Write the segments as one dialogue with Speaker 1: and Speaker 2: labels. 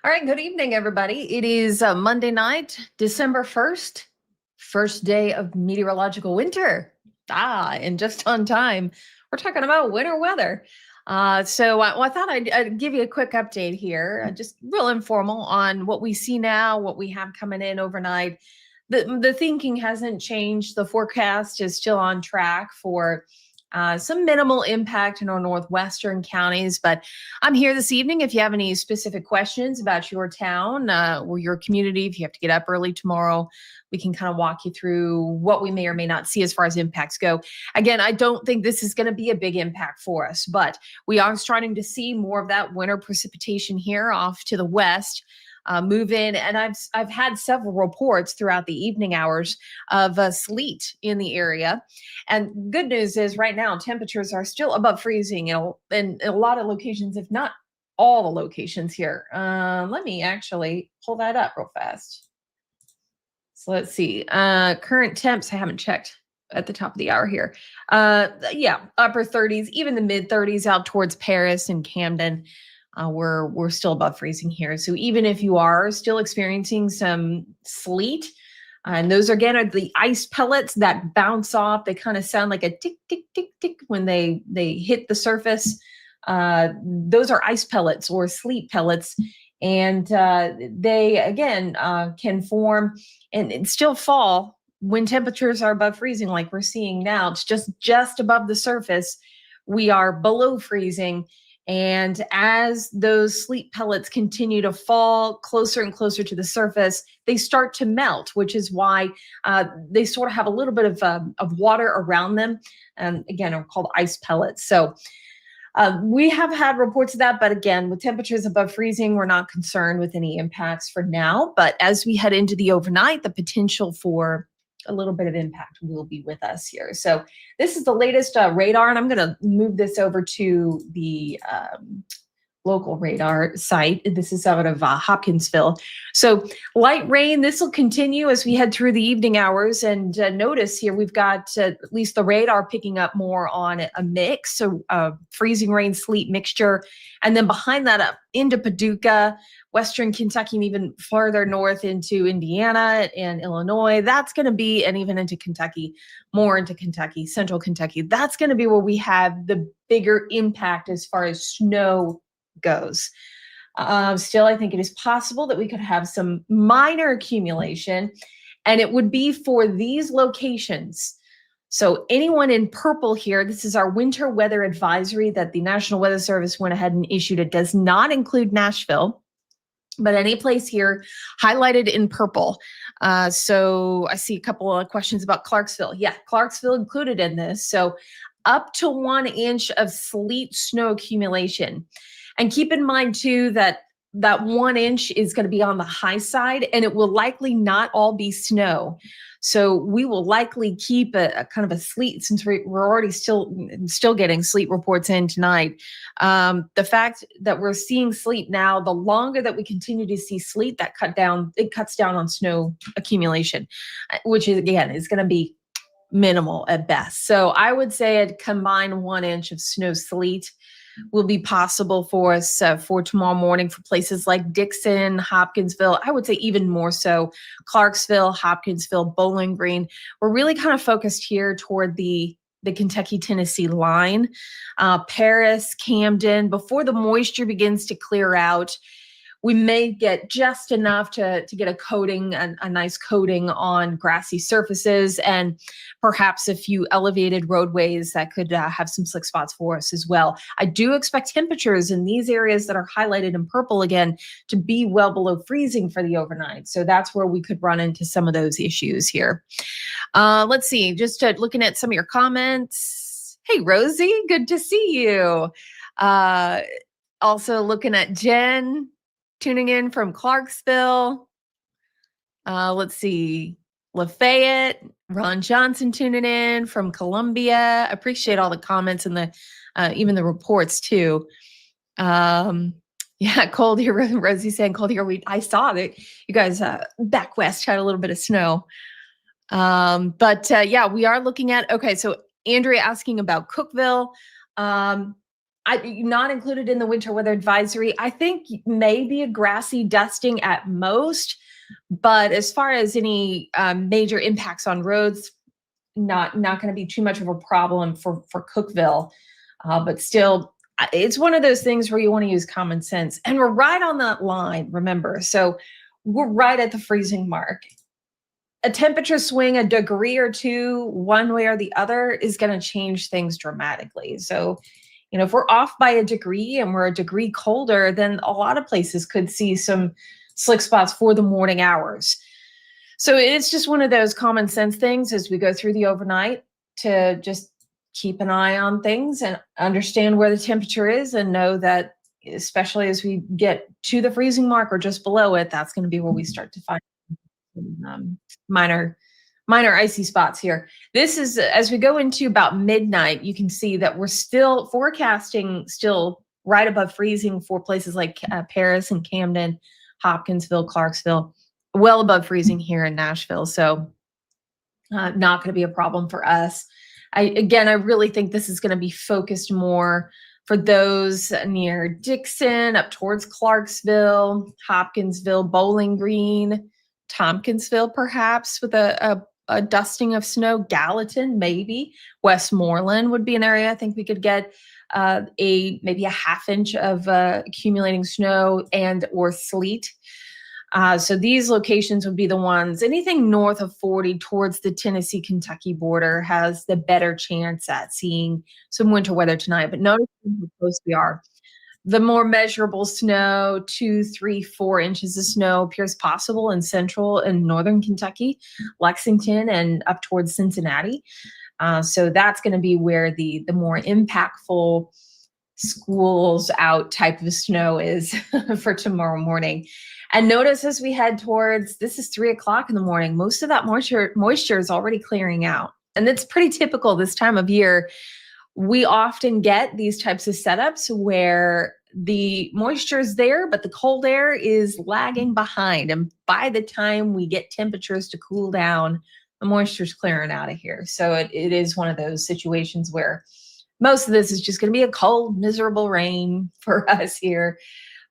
Speaker 1: All right, good evening, everybody. It is Monday night, December 1st, first day of meteorological winter. And just on time. We're talking about winter weather. I thought I'd give you a quick update here, just real informal on what we see now, what we have coming in overnight. The thinking hasn't changed. The forecast is still on track for some minimal impact in our northwestern counties, but I'm here this evening. If you have any specific questions about your town or your community, if you have to get up early tomorrow, we can kind of walk you through what we may or may not see as far as impacts go. Again, I don't think this is going to be a big impact for us, but we are starting to see more of that winter precipitation here off to the west. Move in, and I've had several reports throughout the evening hours of sleet in the area. And good news is right now temperatures are still above freezing in a lot of locations, if not all the locations here. Let me actually pull that up real fast. So let's see. Current temps, I haven't checked at the top of the hour here. Yeah, upper 30s, even the mid 30s out towards Paris and Camden. We're still above freezing here. So even if you are still experiencing some sleet, and those again are the ice pellets that bounce off. They kind of sound like a tick, tick, tick, tick when they hit the surface. Those are ice pellets or sleet pellets. And they, again, can form and still fall when temperatures are above freezing like we're seeing now. It's just above the surface. We are below freezing. And as those sleet pellets continue to fall closer and closer to the surface, they start to melt, which is why they sort of have a little bit of water around them. And again, are called ice pellets. So we have had reports of that, but again, with temperatures above freezing, we're not concerned with any impacts for now. But as we head into the overnight, the potential for a little bit of impact will be with us here. So this is the latest radar, and I'm going to move this over to the local radar site. This is out of Hopkinsville. So light rain, this will continue as we head through the evening hours. And notice here, we've got at least the radar picking up more on a mix. So freezing rain, sleet mixture. And then behind that up into Paducah, Western Kentucky, and even farther north into Indiana and Illinois. That's going to be, and even into Kentucky, more into Kentucky, central Kentucky. That's going to be where we have the bigger impact as far as snow goes. Still, I think it is possible that we could have some minor accumulation, and it would be for these locations. So anyone in purple here, this is our winter weather advisory that the National Weather Service went ahead and issued. It does not include Nashville, but any place here highlighted in purple. So I see a couple of questions about Clarksville. Yeah, Clarksville included in this. So up to 1 inch of sleet snow accumulation. And keep in mind too that 1 inch is going to be on the high side, and it will likely not all be snow. So we will likely keep a kind of a sleet, since we're already still getting sleet reports in tonight. The fact that we're seeing sleet now, the longer that we continue to see sleet, it cuts down on snow accumulation, which is again is going to be minimal at best. So I would say a combined 1 inch of snow sleet will be possible for us for tomorrow morning for places like Dixon, Hopkinsville. I would say even more so Clarksville, Hopkinsville, Bowling Green. We're really kind of focused here toward the Kentucky-Tennessee line. Paris, Camden, before the moisture begins to clear out, we may get just enough to get a coating, a nice coating on grassy surfaces, and perhaps a few elevated roadways that could have some slick spots for us as well. I do expect temperatures in these areas that are highlighted in purple again to be well below freezing for the overnight. So that's where we could run into some of those issues here. Let's see, just looking at some of your comments. Hey, Rosie, good to see you. Also looking at Jen, tuning in from Clarksville. Let's see, Lafayette, Ron Johnson tuning in from Columbia. Appreciate all the comments and the even the reports too. Yeah, cold here. Rosie saying cold here. I saw that you guys back west had a little bit of snow. Yeah, we are looking at, okay, so Andrea asking about Cookeville. not included in the winter weather advisory. I think maybe a grassy dusting at most, but as far as any major impacts on roads, not going to be too much of a problem for Cookeville. But still, it's one of those things where you want to use common sense, and we're right on that line. Remember, so we're right at the freezing mark. A temperature swing a degree or two one way or the other is going to change things dramatically. So, if we're off by a degree and we're a degree colder, then a lot of places could see some slick spots for the morning hours. So it's just one of those common sense things as we go through the overnight to just keep an eye on things and understand where the temperature is, and know that especially as we get to the freezing mark or just below it, that's going to be where we start to find minor icy spots here. This is as we go into about midnight, you can see that we're still forecasting still right above freezing for places like Paris and Camden, Hopkinsville, Clarksville, well above freezing here in Nashville. So not going to be a problem for us. I really think this is going to be focused more for those near Dixon, up towards Clarksville, Hopkinsville, Bowling Green, Tompkinsville, perhaps with a dusting of snow. Gallatin, maybe. Westmoreland would be an area I think we could get maybe a half inch of accumulating snow and or sleet. So these locations would be the ones. Anything north of 40 towards the Tennessee-Kentucky border has the better chance at seeing some winter weather tonight. But notice how close we are. The more measurable snow, 2, 3, 4 inches of snow appears possible in central and northern Kentucky, Lexington, and up towards Cincinnati. So that's going to be where the more impactful schools out type of snow is for tomorrow morning. And notice as we head towards, this is 3 o'clock in the morning, most of that moisture is already clearing out. And it's pretty typical this time of year. We often get these types of setups where the moisture is there, but the cold air is lagging behind. And by the time we get temperatures to cool down, the moisture is clearing out of here. So it is one of those situations where most of this is just going to be a cold, miserable rain for us here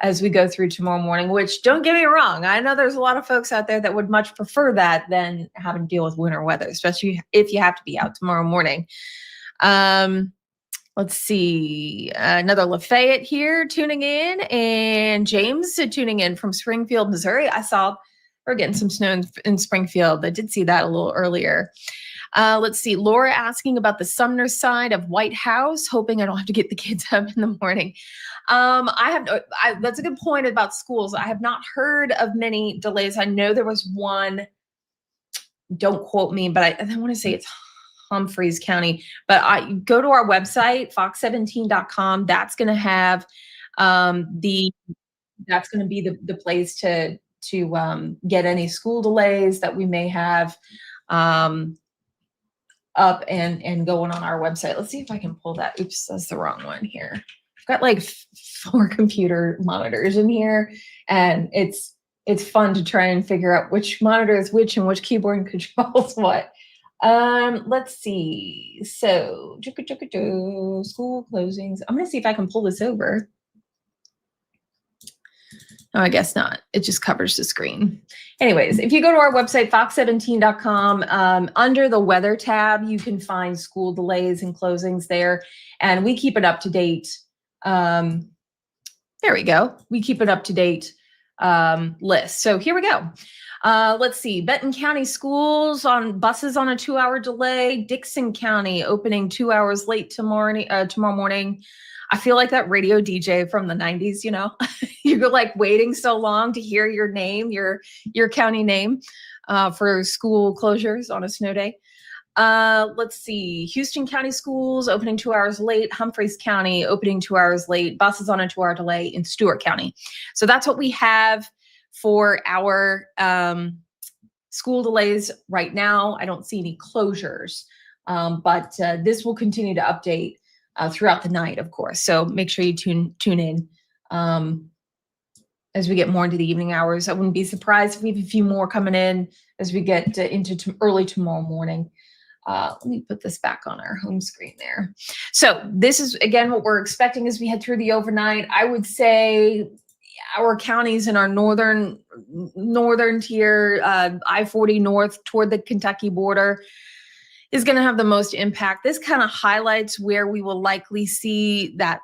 Speaker 1: as we go through tomorrow morning, which, don't get me wrong, I know there's a lot of folks out there that would much prefer that than having to deal with winter weather, especially if you have to be out tomorrow morning. Let's see, another Lafayette here tuning in, and James tuning in from Springfield, Missouri. I saw we're getting some snow in Springfield. I did see that a little earlier. Let's see, Laura asking about the Sumner side of White House, hoping I don't have to get the kids up in the morning. That's a good point about schools. I have not heard of many delays. I know there was one, don't quote me, but I want to say it's Humphreys County, but I go to our website, fox17.com. That's going to have that's going to be the place to get any school delays that we may have up and going on our website. Let's see if I can pull that. Oops, that's the wrong one here. I've got like 4 computer monitors in here, and it's fun to try and figure out which monitor is which and which keyboard controls what. Let's see. So school closings. I'm gonna see if I can pull this over. No, I guess not. It just covers the screen. Anyways, if you go to our website, fox17.com, under the weather tab, you can find school delays and closings there. And we keep it up to date. There we go. We keep it up to date list. So here we go. Let's see. Benton County schools on buses on a 2-hour delay. Dixon County opening 2 hours late tomorrow morning. I feel like that radio DJ from the 90s, you're like waiting so long to hear your name, your county name for school closures on a snow day. Let's see. Houston County schools opening 2 hours late. Humphreys County opening 2 hours late. Buses on a 2-hour delay in Stewart County. So that's what we have for our school delays right now. I don't see any closures, but this will continue to update throughout the night, of course. So make sure you tune in as we get more into the evening hours. I wouldn't be surprised if we have a few more coming in as we get into early tomorrow morning. Let me put this back on our home screen there. So this is, again, what we're expecting as we head through the overnight. I would say our counties in our northern tier, I-40 north toward the Kentucky border, is going to have the most impact. This kind of highlights where we will likely see that,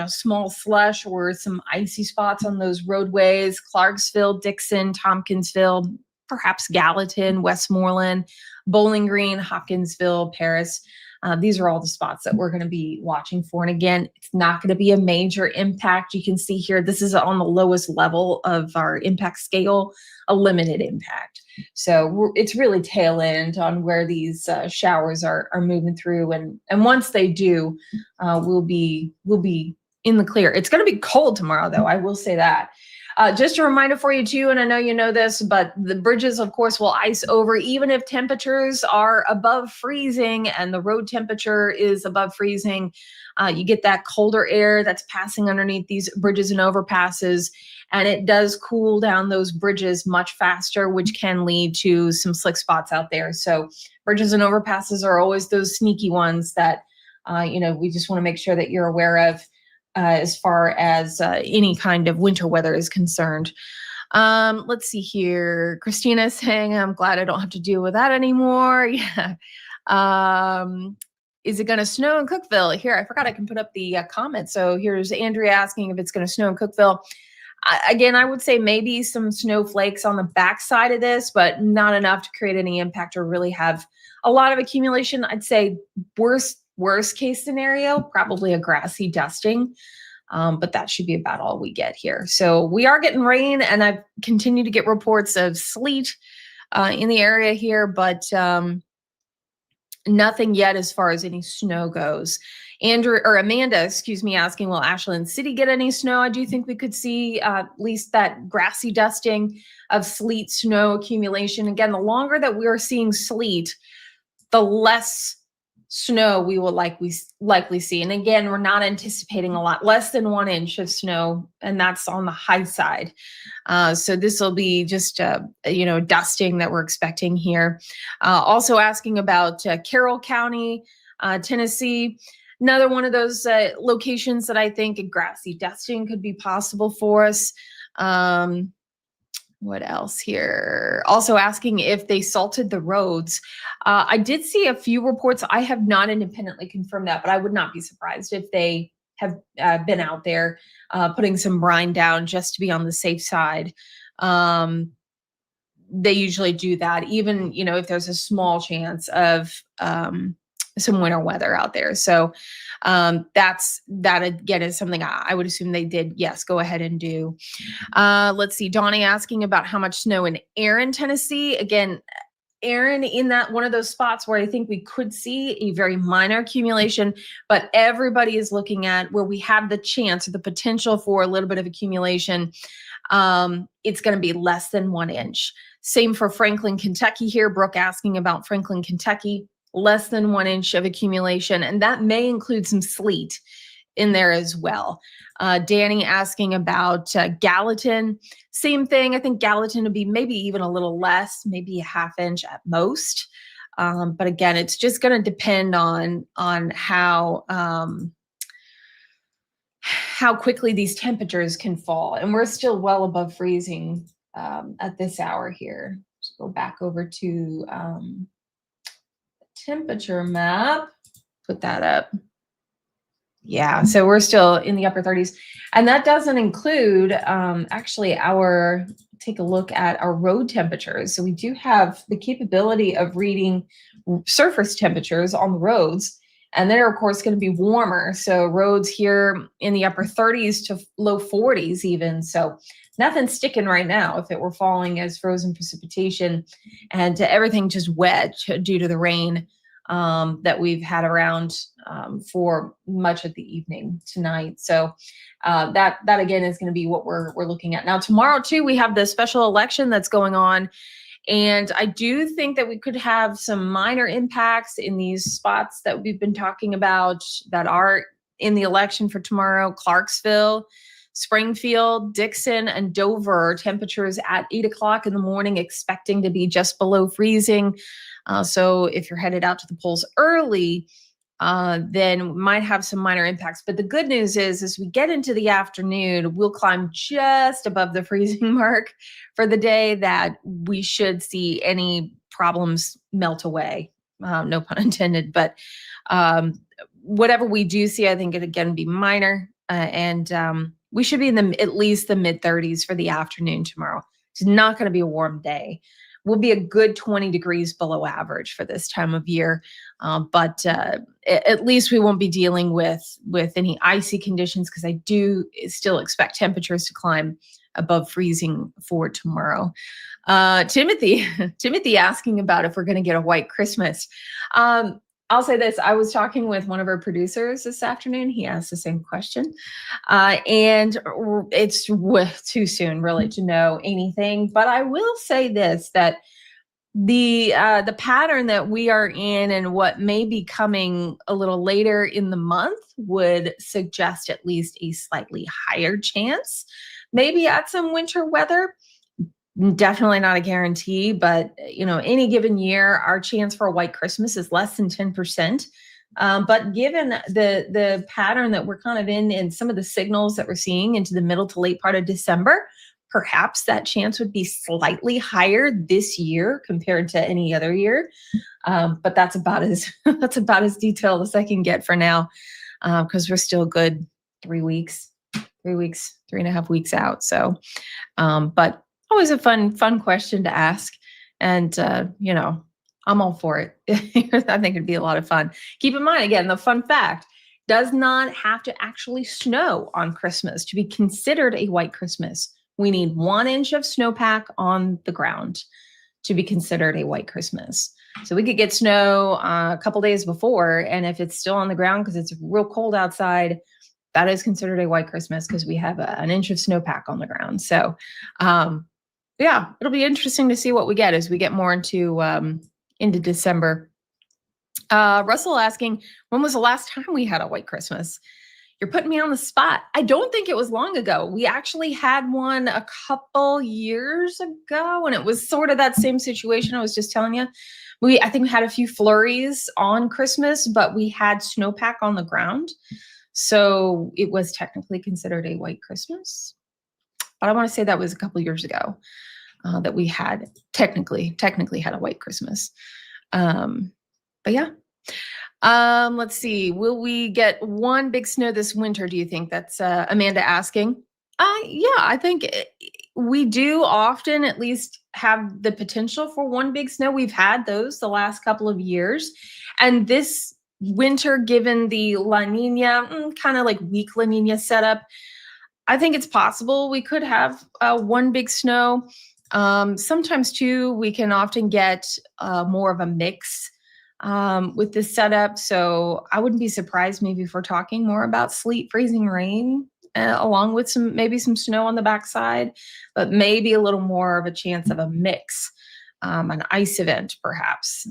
Speaker 1: small slush or some icy spots on those roadways: Clarksville, Dixon, Tompkinsville, perhaps Gallatin, Westmoreland, Bowling Green, Hopkinsville, Paris. These are all the spots that we're going to be watching for. And again, it's not going to be a major impact. You can see here, this is on the lowest level of our impact scale, a limited impact. So it's really tail end on where these showers are moving through. And once they do, we'll be in the clear. It's going to be cold tomorrow, though. I will say that. Just a reminder for you too, and I know you know this, but the bridges, of course, will ice over even if temperatures are above freezing and the road temperature is above freezing. You get that colder air that's passing underneath these bridges and overpasses, and it does cool down those bridges much faster, which can lead to some slick spots out there. So bridges and overpasses are always those sneaky ones that, we just want to make sure that you're aware of. As far as any kind of winter weather is concerned. Let's see here. Christina saying, I'm glad I don't have to deal with that anymore. Yeah. Is it going to snow in Cookeville? Here, I forgot I can put up the comment. So here's Andrea asking if it's going to snow in Cookeville. Again, I would say maybe some snowflakes on the backside of this, but not enough to create any impact or really have a lot of accumulation. I'd say worst case scenario, probably a grassy dusting, but that should be about all we get here. So we are getting rain, and I've continued to get reports of sleet in the area here, but nothing yet as far as any snow goes. Amanda, asking, will Ashland City get any snow? I do think we could see at least that grassy dusting of sleet snow accumulation. Again, the longer that we are seeing sleet, the less snow we will likely see. And again, we're not anticipating a lot, less than 1 inch of snow, and that's on the high side. So this will be just dusting that we're expecting here. Also asking about Carroll County, Tennessee. Another one of those locations that I think a grassy dusting could be possible for us. What else here? Also asking if they salted the roads. I did see a few reports. I have not independently confirmed that, but I would not be surprised if they have been out there putting some brine down just to be on the safe side. They usually do that, even if there's a small chance of some winter weather out there. So that again is something I would assume they did, yes, go ahead and do. Let's see, Donnie asking about how much snow in Erin, Tennessee. Again, Erin in that one of those spots where I think we could see a very minor accumulation, but everybody is looking at where we have the chance or the potential for a little bit of accumulation. It's going to be less than 1 inch. Same for Franklin, Kentucky here. Brooke asking about Franklin, Kentucky. Less than 1 inch of accumulation, and that may include some sleet in there as well. Danny asking about Gallatin. Same thing. I think Gallatin would be maybe even a little less, maybe a ½ inch at most. But again, it's just going to depend on how quickly these temperatures can fall, and we're still well above freezing at this hour here. Let's go back over to temperature map, put that up. Yeah, so we're still in the upper 30s, and that doesn't include actually take a look at our road temperatures. So we do have the capability of reading surface temperatures on the roads, and they're of course going to be warmer. So roads here in the upper 30s to low 40s even. So nothing sticking right now if it were falling as frozen precipitation, and everything just wet due to the rain that we've had around for much of the evening tonight. So that again is going to be what we're looking at. Now tomorrow too, we have the special election that's going on, and I do think that we could have some minor impacts in these spots that we've been talking about that are in the election for tomorrow: Clarksville, Springfield, Dixon, and Dover. Temperatures at 8 o'clock in the morning expecting to be just below freezing. So if you're headed out to the polls early, then we might have some minor impacts. But the good news is, as we get into the afternoon, we'll climb just above the freezing mark for the day, that we should see any problems melt away. No pun intended, but whatever we do see, I think it again be minor, and we should be in at least the mid 30s for the afternoon tomorrow. It's not going to be a warm day. We'll be a good 20 degrees below average for this time of year, but at least we won't be dealing with any icy conditions, because I do still expect temperatures to climb above freezing for tomorrow. Timothy asking about if we're going to get a white Christmas. I'll say this. I was talking with one of our producers this afternoon. He asked the same question. And it's too soon really to know anything. But I will say this, that the pattern that we are in and what may be coming a little later in the month would suggest at least a slightly higher chance, maybe at some winter weather. Definitely not a guarantee, but any given year, our chance for a white Christmas is less than 10%. But given the pattern that we're kind of in and some of the signals that we're seeing into the middle to late part of December, perhaps that chance would be slightly higher this year compared to any other year. But that's about as detailed as I can get for now, because we're still good 3 weeks, 3.5 weeks out. So, but always a fun question to ask. And, I'm all for it. I think it'd be a lot of fun. Keep in mind, again, the fun fact does not have to actually snow on Christmas to be considered a white Christmas. We need 1 inch of snowpack on the ground to be considered a white Christmas. So we could get snow a couple days before, and if it's still on the ground because it's real cold outside, that is considered a white Christmas because we have an inch of snowpack on the ground. So, yeah, it'll be interesting to see what we get as we get more into December. Russell asking, when was the last time we had a white Christmas? You're putting me on the spot. I don't think it was long ago. We actually had one a couple years ago, and it was sort of that same situation I was just telling you. I think we had a few flurries on Christmas, but we had snowpack on the ground. So it was technically considered a white Christmas. But I want to say that was a couple years ago that we had technically had a white Christmas. But yeah. Let's see. Will we get one big snow this winter, do you think? That's Amanda asking. Yeah, I think we do often at least have the potential for one big snow. We've had those the last couple of years. And this winter, given the La Nina, kind of like weak La Nina setup, I think it's possible we could have one big snow. Sometimes too, we can often get more of a mix with this setup. So I wouldn't be surprised maybe if we're talking more about sleet, freezing rain, along with maybe some snow on the backside, but maybe a little more of a chance of a mix, an ice event perhaps.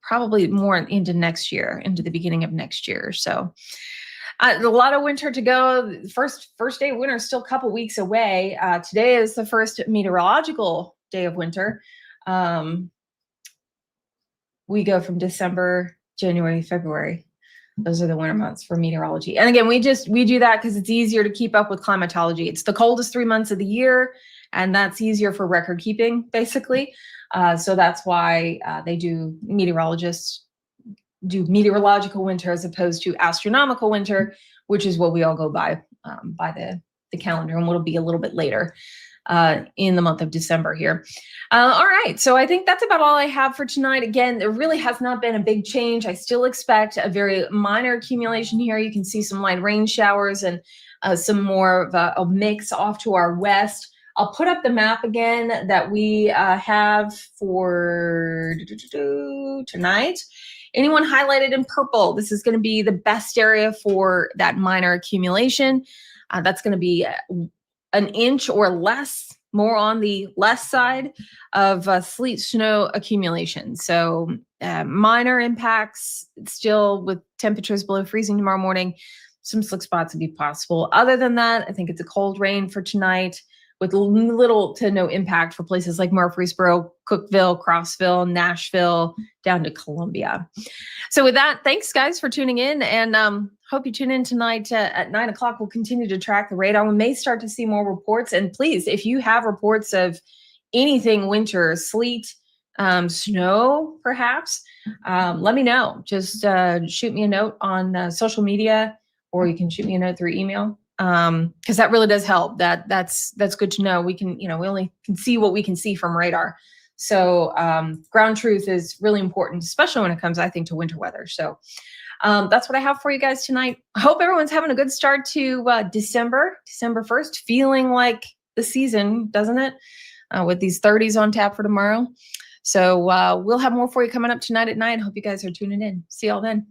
Speaker 1: Probably more into next year, into the beginning of next year. So a lot of winter to go. First day of winter is still a couple weeks away. Today is the first meteorological day of winter. We go from December, January, February. Those are the winter months for meteorology. And again, we do that because it's easier to keep up with climatology. It's the coldest 3 months of the year, and that's easier for record keeping, basically. So that's why meteorologists do meteorological winter as opposed to astronomical winter, which is what we all go by the calendar, and what'll be a little bit later in the month of December here. All right, so I think that's about all I have for tonight. Again, there really has not been a big change. I still expect a very minor accumulation here. You can see some light rain showers and some more of a mix off to our west. I'll put up the map again that we have for tonight. Anyone highlighted in purple, this is going to be the best area for that minor accumulation. That's going to be an inch or less, more on the less side of sleet snow accumulation. So minor impacts still with temperatures below freezing tomorrow morning. Some slick spots would be possible. Other than that, I think it's a cold rain for tonight with little to no impact for places like Murfreesboro, Cookeville, Crossville, Nashville, down to Columbia. So with that, thanks guys for tuning in, and hope you tune in tonight at 9 o'clock. We'll continue to track the radar. We may start to see more reports, and please, if you have reports of anything winter, sleet, snow, perhaps, let me know. Just shoot me a note on social media, or you can shoot me a note through email. Because that really does help. That's good to know. We can, we only can see what we can see from radar. So ground truth is really important, especially when it comes, I think, to winter weather. So that's what I have for you guys tonight. I hope everyone's having a good start to December 1st, feeling like the season, doesn't it? With these 30s on tap for tomorrow. So we'll have more for you coming up tonight at 9. Hope you guys are tuning in. See y'all then.